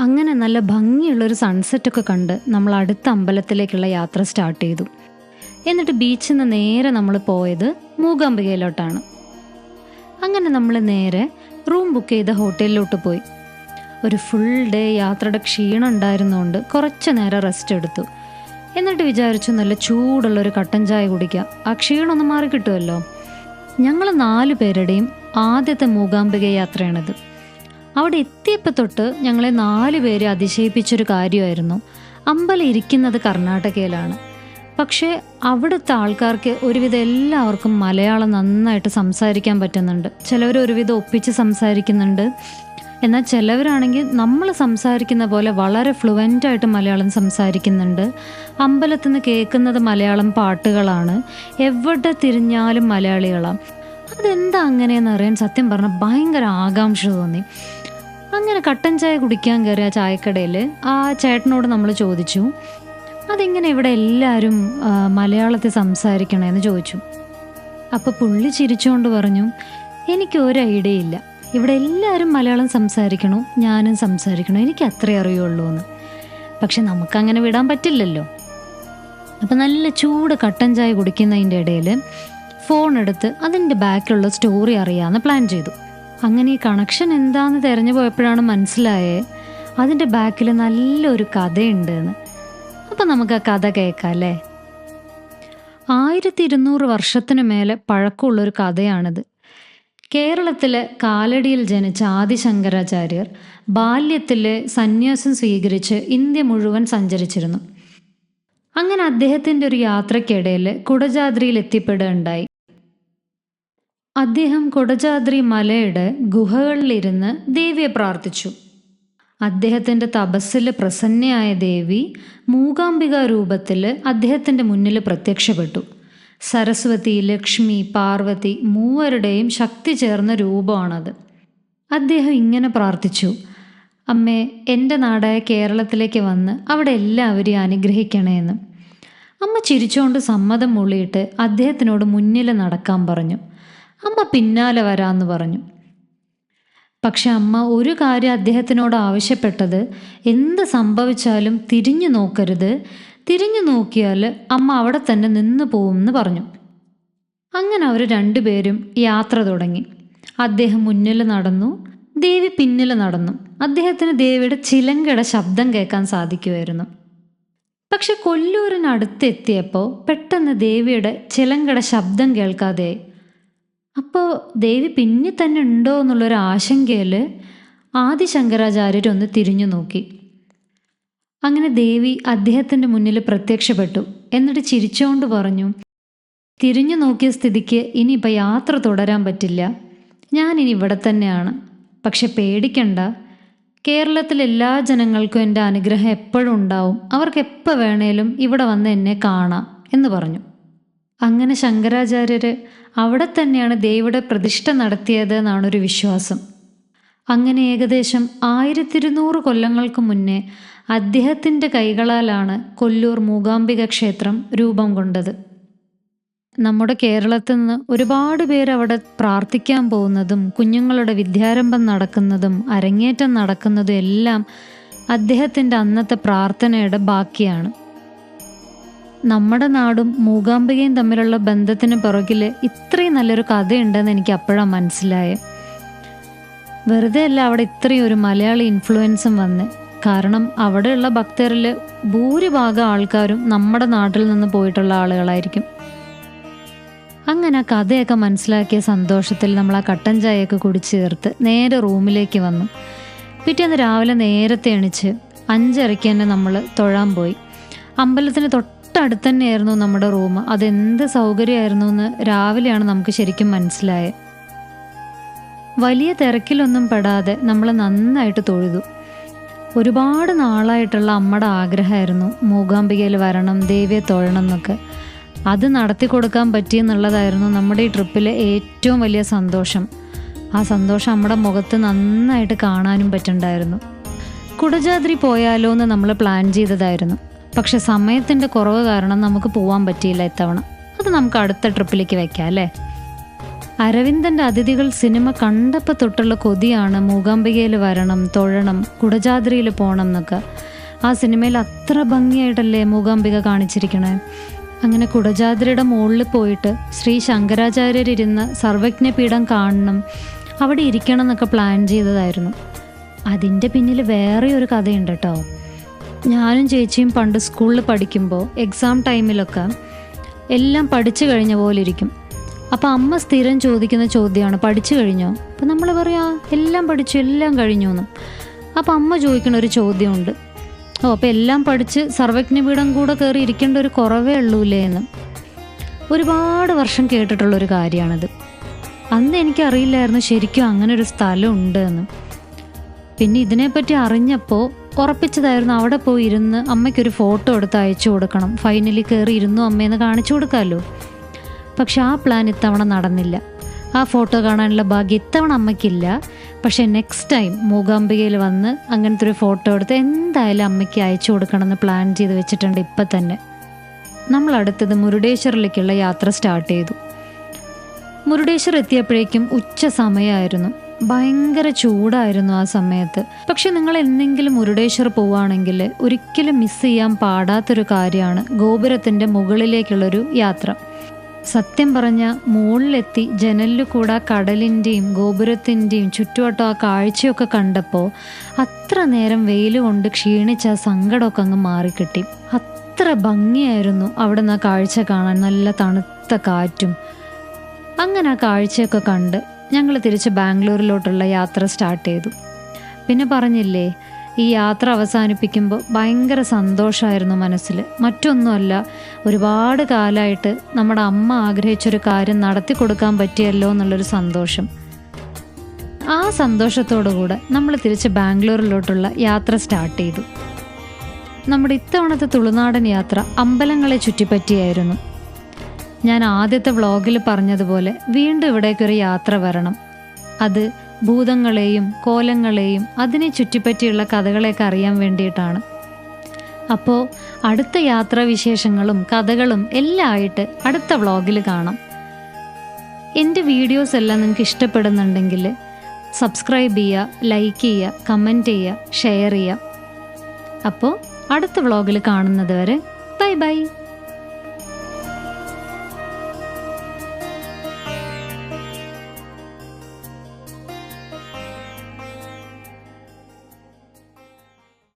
അങ്ങനെ നല്ല ഭംഗിയുള്ളൊരു സൺസെറ്റൊക്കെ കണ്ട് നമ്മൾ അടുത്ത അമ്പലത്തിലേക്കുള്ള യാത്ര സ്റ്റാർട്ട് ചെയ്തു. എന്നിട്ട് ബീച്ചിൽ നിന്ന് നേരെ നമ്മൾ പോയത് മൂകാംബികയിലോട്ടാണ്. അങ്ങനെ നമ്മൾ നേരെ റൂം ബുക്ക് ചെയ്ത ഹോട്ടലിലോട്ട് പോയി. ഒരു ഫുൾ ഡേ യാത്രയുടെ ക്ഷീണം ഉണ്ടായിരുന്നുകൊണ്ട് കുറച്ച് നേരം റെസ്റ്റ് എടുത്തു. എന്നിട്ട് വിചാരിച്ചു നല്ല ചൂടുള്ളൊരു കട്ടൻ ചായ കുടിക്കുക, ആ ക്ഷീണമൊന്ന് മാറി കിട്ടുമല്ലോ. ഞങ്ങൾ 4 പേരുടെയും ആദ്യത്തെ മൂകാംബിക യാത്രയാണിത്. അവിടെ എത്തിയപ്പോൾ തൊട്ട് ഞങ്ങളെ 4 പേരെ അതിശയിപ്പിച്ചൊരു കാര്യമായിരുന്നു, അമ്പലം ഇരിക്കുന്നത് കർണാടകയിലാണ്. പക്ഷേ അവിടുത്തെ ആൾക്കാർക്ക് ഒരുവിധം എല്ലാവർക്കും മലയാളം നന്നായിട്ട് സംസാരിക്കാൻ പറ്റുന്നുണ്ട്. ചിലവർ ഒരുവിധം ഒപ്പിച്ച് സംസാരിക്കുന്നുണ്ട്. എന്നാൽ ചിലവരാണെങ്കിൽ നമ്മൾ സംസാരിക്കുന്ന പോലെ വളരെ ഫ്ലുവൻ്റായിട്ട് മലയാളം സംസാരിക്കുന്നുണ്ട്. അമ്പലത്തിൽ നിന്ന് കേൾക്കുന്നത് മലയാളം പാട്ടുകളാണ്. എവിടെ തിരിഞ്ഞാലും മലയാളികളാണ്. അതെന്താ അങ്ങനെയെന്ന് അറിയാൻ സത്യം പറഞ്ഞാൽ ഭയങ്കര ആകാംക്ഷ തോന്നി. അങ്ങനെ കട്ടൻ ചായ കുടിക്കാൻ കയറിയ ചായക്കടയിൽ ആ ചേട്ടനോട് നമ്മൾ ചോദിച്ചു, അതെങ്ങനെ ഇവിടെ എല്ലാവരും മലയാളത്തിൽ സംസാരിക്കണമെന്ന് ചോദിച്ചു. അപ്പോൾ പുള്ളി ചിരിച്ചുകൊണ്ട് പറഞ്ഞു, എനിക്ക് ഒരു ഐഡിയ ഇല്ല, ഇവിടെ എല്ലാവരും മലയാളം സംസാരിക്കണോ ഞാനും സംസാരിക്കണോ, എനിക്ക് അത്രേ അറിയുള്ളൂ എന്ന്. പക്ഷെ നമുക്കങ്ങനെ വിടാൻ പറ്റില്ലല്ലോ. അപ്പം നല്ല ചൂട് കട്ടൻ ചായ കുടിക്കുന്നതിൻ്റെ ഇടയിൽ ഫോൺ എടുത്ത് അതിൻ്റെ ബാക്കിലുള്ള സ്റ്റോറി അറിയാമെന്ന് പ്ലാൻ ചെയ്തു. അങ്ങനെ ഈ കണക്ഷൻ എന്താണെന്ന് തിരഞ്ഞു പോയപ്പോഴാണ് മനസ്സിലായേ അതിൻ്റെ ബാക്കിൽ നല്ലൊരു കഥയുണ്ട് എന്ന്. അപ്പം നമുക്ക് ആ കഥ കേൾക്കാം അല്ലേ. 1200 വർഷത്തിന് മേലെ പഴക്കമുള്ളൊരു കഥയാണിത്. കേരളത്തിലെ കാലടിയിൽ ജനിച്ച ആദിശങ്കരാചാര്യർ ബാല്യത്തിൽ സന്യാസം സ്വീകരിച്ച് ഇന്ത്യ മുഴുവൻ സഞ്ചരിച്ചിരുന്നു. അങ്ങനെ അദ്ദേഹത്തിൻ്റെ ഒരു യാത്രയ്ക്കിടയിൽ കുടജാദ്രിയിൽ എത്തിപ്പെടുകയുണ്ടായി. അദ്ദേഹം കുടജാദ്രി മലയുടെ ഗുഹകളിലിരുന്ന് ദേവിയെ പ്രാർത്ഥിച്ചു. അദ്ദേഹത്തിൻ്റെ തപസ്സിൽ പ്രസന്നയായ ദേവി മൂകാംബിക രൂപത്തിൽ അദ്ദേഹത്തിൻ്റെ മുന്നിൽ പ്രത്യക്ഷപ്പെട്ടു. സരസ്വതി, ലക്ഷ്മി, പാർവതി മൂവരുടെയും ശക്തി ചേർന്ന രൂപമാണത്. അദ്ദേഹം ഇങ്ങനെ പ്രാർത്ഥിച്ചു, അമ്മേ, എൻ്റെ നാടായ കേരളത്തിലേക്ക് വന്ന് അവിടെ എല്ലാവരെയും അനുഗ്രഹിക്കണേന്ന്. അമ്മ ചിരിച്ചുകൊണ്ട് സമ്മതം മൂളിയിട്ട് അദ്ദേഹത്തിനോട് മുന്നിൽ നടക്കാൻ പറഞ്ഞു. അമ്മ പിന്നാലെ വരാമെന്ന് പറഞ്ഞു. പക്ഷെ അമ്മ ഒരു കാര്യം അദ്ദേഹത്തിനോട് ആവശ്യപ്പെട്ടത്, എന്ത് സംഭവിച്ചാലും തിരിഞ്ഞു നോക്കരുത്, തിരിഞ്ഞു നോക്കിയാൽ അമ്മ അവിടെ തന്നെ നിന്ന് പോകുമെന്ന് പറഞ്ഞു. അങ്ങനെ അവർ 2 പേരും യാത്ര തുടങ്ങി. അദ്ദേഹം മുന്നിൽ നടന്നു, ദേവി പിന്നിൽ നടന്നു. അദ്ദേഹത്തിന് ദേവിയുടെ ചിലങ്കയുടെ ശബ്ദം കേൾക്കാൻ സാധിക്കുമായിരുന്നു. പക്ഷെ കൊല്ലൂരിനടുത്തെത്തിയപ്പോൾ പെട്ടെന്ന് ദേവിയുടെ ചിലങ്കയുടെ ശബ്ദം കേൾക്കാതെ. അപ്പോൾ ദേവി പിന്നിൽ തന്നെ ഉണ്ടോ എന്നുള്ളൊരു ആശങ്കയിൽ ആദിശങ്കരാചാര്യരൊന്ന് തിരിഞ്ഞു നോക്കി. അങ്ങനെ ദേവി അദ്ദേഹത്തിൻ്റെ മുന്നിൽ പ്രത്യക്ഷപ്പെട്ടു. എന്നിട്ട് ചിരിച്ചുകൊണ്ട് പറഞ്ഞു, തിരിഞ്ഞു നോക്കിയ സ്ഥിതിക്ക് ഇനിയിപ്പോൾ യാത്ര തുടരാൻ പറ്റില്ല, ഞാനിനി ഇവിടെ തന്നെയാണ്. പക്ഷെ പേടിക്കണ്ട, കേരളത്തിലെ എല്ലാ ജനങ്ങൾക്കും എൻ്റെ അനുഗ്രഹം എപ്പോഴും ഉണ്ടാവും, അവർക്ക് എപ്പോൾ വേണേലും ഇവിടെ വന്ന് എന്നെ കാണാം എന്ന് പറഞ്ഞു. അങ്ങനെ ശങ്കരാചാര്യർ അവിടെ തന്നെയാണ് ദേവിയുടെ പ്രതിഷ്ഠ നടത്തിയത് എന്നാണൊരു വിശ്വാസം. അങ്ങനെ ഏകദേശം 1200 കൊല്ലങ്ങൾക്ക് മുന്നേ അദ്ദേഹത്തിൻ്റെ കൈകളാലാണ് കൊല്ലൂർ മൂകാംബിക ക്ഷേത്രം രൂപം കൊണ്ടത്. നമ്മുടെ കേരളത്തിൽ നിന്ന് ഒരുപാട് പേര് അവിടെ പ്രാർത്ഥിക്കാൻ പോകുന്നതും കുഞ്ഞുങ്ങളുടെ വിദ്യാരംഭം നടക്കുന്നതും അരങ്ങേറ്റം നടക്കുന്നതും എല്ലാം അദ്ദേഹത്തിൻ്റെ അന്നത്തെ പ്രാർത്ഥനയുടെ ബാക്കിയാണ്. നമ്മുടെ നാടും മൂകാംബികയും തമ്മിലുള്ള ബന്ധത്തിന് പുറകിൽ ഇത്രയും നല്ലൊരു കഥയുണ്ടെന്ന് എനിക്ക് അപ്പോഴാണ് മനസ്സിലായത്. വെറുതെ അല്ല അവിടെ ഇത്രയും ഒരു മലയാളി ഇൻഫ്ലുവൻസും വന്ന്. കാരണം അവിടെയുള്ള ഭക്തരിൽ ഭൂരിഭാഗം ആൾക്കാരും നമ്മുടെ നാട്ടിൽ നിന്ന് പോയിട്ടുള്ള ആളുകളായിരിക്കും. അങ്ങനെ ആ കഥയൊക്കെ മനസ്സിലാക്കിയ സന്തോഷത്തിൽ നമ്മൾ ആ കട്ടൻ ചായയൊക്കെ കുടിച്ച് ചേർത്ത് നേരെ റൂമിലേക്ക് വന്നു. പിറ്റേന്ന് രാവിലെ നേരത്തെ എണിച്ച് 5:30 തന്നെ നമ്മൾ തൊഴാൻ പോയി. അമ്പലത്തിന് തൊട്ടടുത്ത് തന്നെയായിരുന്നു നമ്മുടെ റൂം. അതെന്ത് സൗകര്യമായിരുന്നു എന്ന് രാവിലെയാണ് നമുക്ക് ശരിക്കും മനസ്സിലായത്. വലിയ തിരക്കിലൊന്നും പെടാതെ നമ്മൾ നന്നായിട്ട് തൊഴുതു. ഒരുപാട് നാളായിട്ടുള്ള അമ്മയുടെ ആഗ്രഹമായിരുന്നു മൂകാംബികയിൽ വരണം, ദേവിയെ തൊഴണം എന്നൊക്കെ. അത് നടത്തി കൊടുക്കാൻ പറ്റിയെന്നുള്ളതായിരുന്നു നമ്മുടെ ഈ ട്രിപ്പിലെ ഏറ്റവും വലിയ സന്തോഷം. ആ സന്തോഷം നമ്മുടെ മുഖത്ത് നന്നായിട്ട് കാണാനും പറ്റുന്നുണ്ടായിരുന്നു. കുടജാദ്രി പോയാലോ എന്ന് നമ്മൾ പ്ലാൻ ചെയ്തതായിരുന്നു. പക്ഷെ സമയത്തിൻ്റെ കുറവ് കാരണം നമുക്ക് പോകാൻ പറ്റിയില്ല ഇത്തവണ. അത് നമുക്ക് അടുത്ത ട്രിപ്പിലേക്ക് വെക്കാം അല്ലേ. അരവിന്ദൻ്റെ അതിഥികൾ സിനിമ കണ്ടപ്പോൾ തൊട്ടുള്ള കൊതിയാണ് മൂകാംബികയിൽ വരണം, തൊഴണം, കുടജാദ്രിയിൽ പോകണം എന്നൊക്കെ. ആ സിനിമയിൽ അത്ര ഭംഗിയായിട്ടല്ലേ മൂകാംബിക കാണിച്ചിരിക്കണേ. അങ്ങനെ കുടജാദ്രിയുടെ മുകളിൽ പോയിട്ട് ശ്രീ ശങ്കരാചാര്യരിരുന്ന സർവജ്ഞപീഠം കാണണം, അവിടെ ഇരിക്കണം എന്നൊക്കെ പ്ലാൻ ചെയ്തതായിരുന്നു. അതിൻ്റെ പിന്നിൽ വേറെ ഒരു കഥയുണ്ട് കേട്ടോ. ഞാനും ചേച്ചിയും പണ്ട് സ്കൂളിൽ പഠിക്കുമ്പോൾ എക്സാം ടൈമിലൊക്കെ എല്ലാം പഠിച്ചു കഴിഞ്ഞ പോലെ ഇരിക്കും. അപ്പോൾ അമ്മ സ്ഥിരം ചോദിക്കുന്ന ചോദ്യമാണ്, പഠിച്ചു കഴിഞ്ഞോ? അപ്പോൾ നമ്മൾ പറയാം എല്ലാം പഠിച്ചു, എല്ലാം കഴിഞ്ഞു എന്ന്. അപ്പോൾ അമ്മ ചോദിക്കുന്ന ഒരു ചോദ്യമുണ്ട്, അപ്പോൾ എല്ലാം പഠിച്ച് സർവജ്ഞപീഠം കൂടെ കയറി ഇരിക്കേണ്ട ഒരു കുറവേ ഉള്ളൂല്ലേ എന്ന്. ഒരുപാട് വർഷം കേട്ടിട്ടുള്ളൊരു കാര്യമാണിത്. അന്ന് എനിക്കറിയില്ലായിരുന്നു ശരിക്കും അങ്ങനെ ഒരു സ്ഥലം ഉണ്ട് എന്ന്. പിന്നെ ഇതിനെപ്പറ്റി അറിഞ്ഞപ്പോൾ ഉറപ്പിച്ചതായിരുന്നു അവിടെ പോയി ഇരുന്ന് അമ്മയ്ക്കൊരു ഫോട്ടോ എടുത്ത് അയച്ചു കൊടുക്കണം, ഫൈനലി കയറി ഇരുന്നു അമ്മയെന്ന് കാണിച്ചു കൊടുക്കാമല്ലോ. പക്ഷെ ആ പ്ലാൻ ഇത്തവണ നടന്നില്ല. ആ ഫോട്ടോ കാണാനുള്ള ഭാഗ്യം ഇത്തവണ അമ്മയ്ക്കില്ല. പക്ഷേ നെക്സ്റ്റ് ടൈം മൂകാംബികയിൽ വന്ന് അങ്ങനത്തെ ഒരു ഫോട്ടോ എടുത്ത് എന്തായാലും അമ്മയ്ക്ക് അയച്ചു കൊടുക്കണമെന്ന് പ്ലാൻ ചെയ്ത് വെച്ചിട്ടുണ്ട് ഇപ്പം തന്നെ. നമ്മൾ അടുത്തത് മുരുടേശ്വറിലേക്കുള്ള യാത്ര സ്റ്റാർട്ട് ചെയ്തു. മുരുടേശ്വർ എത്തിയപ്പോഴേക്കും ഉച്ച സമയമായിരുന്നു. ഭയങ്കര ചൂടായിരുന്നു ആ സമയത്ത്. പക്ഷെ നിങ്ങൾ എന്തെങ്കിലും മുരുടേശ്വർ പോവുകയാണെങ്കിൽ ഒരിക്കലും മിസ് ചെയ്യാൻ പാടാത്തൊരു കാര്യമാണ് ഗോപുരത്തിൻ്റെ മുകളിലേക്കുള്ളൊരു യാത്ര. സത്യം പറഞ്ഞ മുകളിലെത്തി ജനലിൽ കൂടെ കടലിൻ്റെയും ഗോപുരത്തിൻ്റെയും ചുറ്റുവട്ടം ആ കാഴ്ചയൊക്കെ കണ്ടപ്പോൾ അത്ര നേരം വെയിൽ കൊണ്ട് ക്ഷീണിച്ച ആ സങ്കടമൊക്കെ അങ്ങ് മാറിക്കിട്ടി. അത്ര ഭംഗിയായിരുന്നു അവിടെ നിന്ന് ആ കാഴ്ച കാണാൻ, നല്ല തണുത്ത കാറ്റും. അങ്ങനെ ആ കാഴ്ചയൊക്കെ കണ്ട് ഞങ്ങൾ തിരിച്ച് ബാംഗ്ലൂരിലോട്ടുള്ള യാത്ര സ്റ്റാർട്ട് ചെയ്തു. പിന്നെ പറഞ്ഞില്ലേ, ഈ യാത്ര അവസാനിപ്പിക്കുമ്പോൾ ഭയങ്കര സന്തോഷമായിരുന്നു മനസ്സിൽ. മറ്റൊന്നുമല്ല, ഒരുപാട് കാലമായിട്ട് നമ്മുടെ അമ്മ ആഗ്രഹിച്ചൊരു കാര്യം നടത്തി കൊടുക്കാൻ പറ്റിയല്ലോ എന്നുള്ളൊരു സന്തോഷം. ആ സന്തോഷത്തോടു കൂടെ നമ്മൾ തിരിച്ച് ബാംഗ്ലൂരിലോട്ടുള്ള യാത്ര സ്റ്റാർട്ട് ചെയ്തു. നമ്മുടെ ഇത്തവണത്തെ തുളുനാടൻ യാത്ര അമ്പലങ്ങളെ ചുറ്റിപ്പറ്റിയായിരുന്നു. ഞാൻ ആദ്യത്തെ വ്ളോഗിൽ പറഞ്ഞതുപോലെ വീണ്ടും ഇവിടേക്കൊരു യാത്ര വരണം. അത് ഭൂതങ്ങളെയും കോലങ്ങളെയും അതിനെ ചുറ്റിപ്പറ്റിയുള്ള കഥകളെയൊക്കെ അറിയാൻ വേണ്ടിയിട്ടാണ്. അപ്പോൾ അടുത്ത യാത്രാവിശേഷങ്ങളും കഥകളും എല്ലാം ആയിട്ട് അടുത്ത വ്ളോഗിൽ കാണാം. എൻ്റെ വീഡിയോസ് എല്ലാം നിങ്ങൾക്ക് ഇഷ്ടപ്പെടുന്നുണ്ടെങ്കിൽ സബ്സ്ക്രൈബ് ചെയ്യുക, ലൈക്ക് ചെയ്യുക, കമൻറ്റ് ചെയ്യുക, ഷെയർ ചെയ്യുക. അപ്പോൾ അടുത്ത വ്ളോഗിൽ കാണുന്നത് വരെ ബൈ ബൈ.